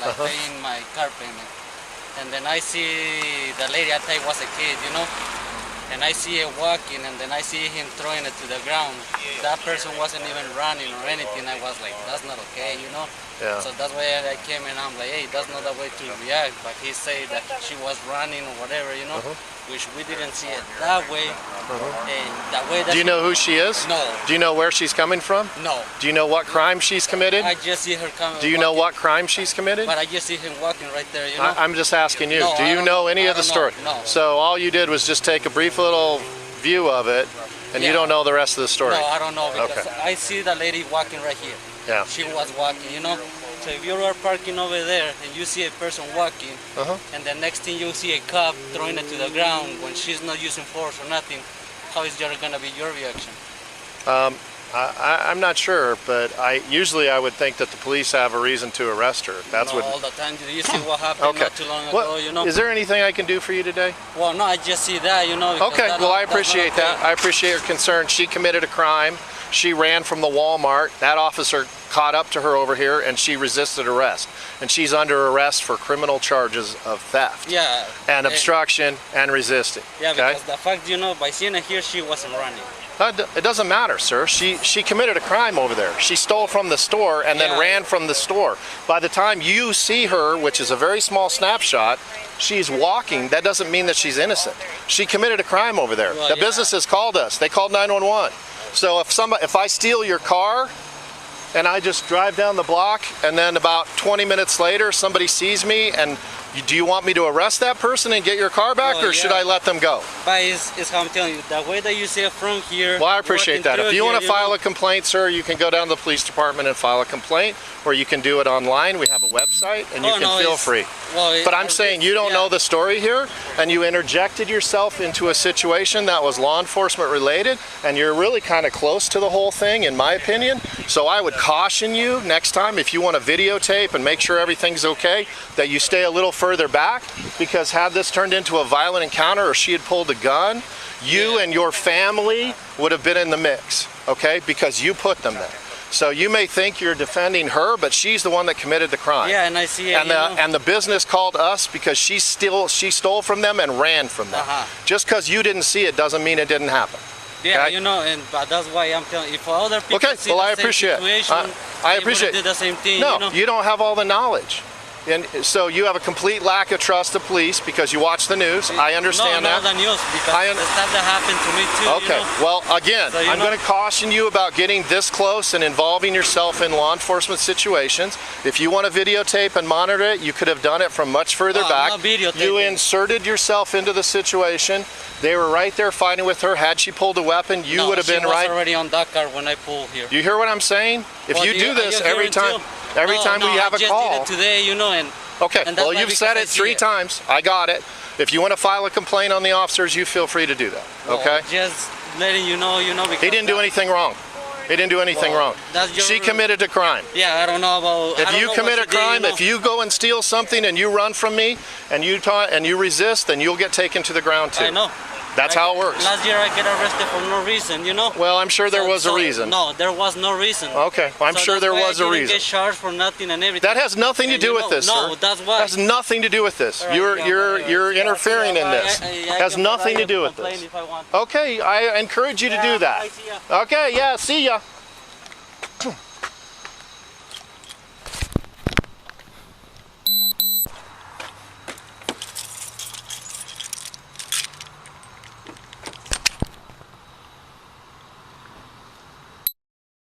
like paying my car payment. And then I see the lady, I thought it was a kid, you know? And I see her walking, and then I see him throwing it to the ground. That person wasn't even running or anything. I was like, that's not okay, you know? Yeah. So that's why I came and I'm like, hey, that's not the way to react. But he said that she was running or whatever, you know? Which we didn't see it that way. And that way that Do you know who she is? No. Do you know where she's coming from? No. Do you know what crime she's committed? I just see her coming. Do you know what crime she's committed? But I just see him walking right there, you know? I'm just asking you. No, do you know any of the story? No. So all you did was just take a brief little view of it, and you don't know the rest of the story? No, I don't know, because I see the lady walking right here. Yeah. She was walking, you know? So if you are parking over there and you see a person walking, and the next thing you see a cop throwing it to the ground when she's not using force or nothing, how is there going to be your reaction? I'm not sure, but usually I would think that the police have a reason to arrest her. That's all the time. You see what happened not too long ago, you know? Is there anything I can do for you today? Well, no, I just see that, you know. Okay, well, I appreciate that. I appreciate her concern. She committed a crime. She ran from the Walmart. That officer caught up to her over here, and she resisted arrest. And she's under arrest for criminal charges of theft. Yeah. And obstruction and resisting. Yeah, because the fact, you know, by seeing her here, she wasn't running. It doesn't matter, sir. She committed a crime over there. She stole from the store and then ran from the store. By the time you see her, which is a very small snapshot, she's walking. That doesn't mean that she's innocent. She committed a crime over there. Well, the business has called us. They called 911. So if I steal your car and I just drive down the block, and then about 20 minutes later somebody sees me, and do you want me to arrest that person and get your car back, or should I let them go? But it's how I'm telling you, the way that you see it from here. Well, I appreciate that. If you want to file a complaint, sir, you can go down to the police department and file a complaint, or you can do it online. We have a website, and you can feel free. Well, but I'm saying you don't know the story here, and you interjected yourself into a situation that was law enforcement related, and you're really kind of close to the whole thing, in my opinion. So I would caution you next time, if you want to videotape and make sure everything's okay, that you stay a little further back, because had this turned into a violent encounter or she had pulled a gun, you and your family would have been in the mix, okay? Because you put them there. So you may think you're defending her, but she's the one that committed the crime. Yeah, and I see it. And the business called us because she stole from them and ran from them. Just because you didn't see it doesn't mean it didn't happen. Yeah, okay? you know, but that's why I'm telling you, if other people see I the appreciate same situation, I appreciate do the same thing. No, you know? You don't have all the knowledge. And so you have a complete lack of trust of police because you watch the news. I understand that. No, the news, because the stuff that happened to me too. Okay, you know? well, again, so, I'm going to caution you about getting this close and involving yourself in law enforcement situations. If you want to videotape and monitor it, you could have done it from much further back. You inserted yourself into the situation. They were right there fighting with her. Had she pulled a weapon, you would have been right. She was already on that car when I pulled here. You hear what I'm saying? If you do this every time we have a call. I just did it today, you know, and okay, well, you've said it 3 times. I got it. If you want to file a complaint on the officers, you feel free to do that, okay? Just letting you know, because he didn't do anything wrong. He didn't do anything wrong. She committed a crime. Yeah, I don't know about... If you commit a crime, if you go and steal something and you run from me and you resist, then you'll get taken to the ground too. I know. That's how it works. Last year I got arrested for no reason, you know? Well, I'm sure there was a reason. No, there was no reason. Okay, well, I'm sure there was a reason. I didn't get charged for nothing and everything. That has nothing to do with this, sir. No, that's why. That has nothing to do with this. You're interfering in this. Has nothing to do with this. Okay, I encourage you to do that. Okay, yeah, see ya.